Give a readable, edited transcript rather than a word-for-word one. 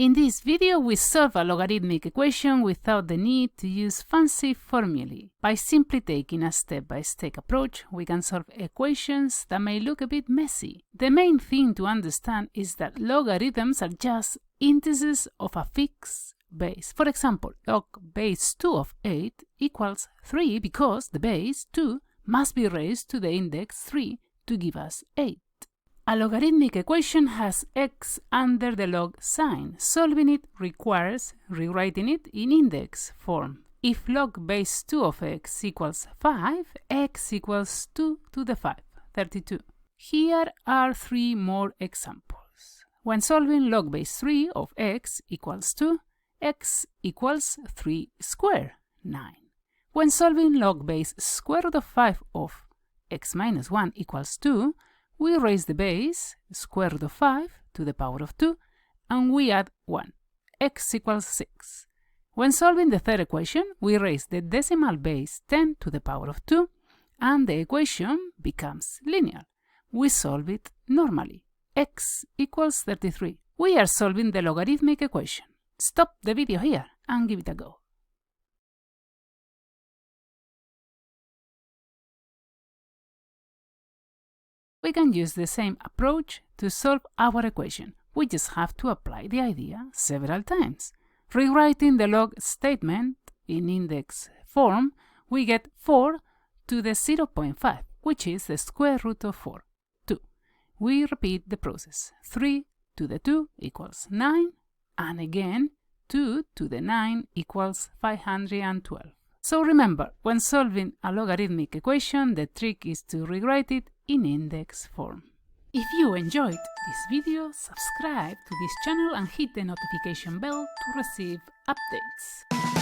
In this video, we solve a logarithmic equation without the need to use fancy formulae. By simply taking a step-by-step approach, we can solve equations that may look a bit messy. The main thing to understand is that logarithms are just indices of a fixed base. For example, log base 2 of 8 equals 3 because the base 2 must be raised to the index 3 to give us 8. A logarithmic equation has x under the log sign. Solving it requires rewriting it in index form. If log base 2 of x equals 5, x equals 2 to the 5, 32. Here are 3 more examples. When solving log base 3 of x equals 2, x equals 3 squared, 9. When solving log base square root of 5 of x minus 1 equals 2, we raise the base, square root of 5, to the power of 2, and we add 1, x equals 6. When solving the third equation, we raise the decimal base 10 to the power of 2, and the equation becomes linear. We solve it normally, x equals 33. We are solving the logarithmic equation. Stop the video here and give it a go. We can use the same approach to solve our equation. We just have to apply the idea several times. Rewriting the log statement in index form, we get 4 to the 0.5, which is the square root of 4, 2. We repeat the process. 3 to the 2 equals 9, and again 2 to the 9 equals 512. So remember, when solving a logarithmic equation, the trick is to rewrite it in index form. If you enjoyed this video, subscribe to this channel and hit the notification bell to receive updates.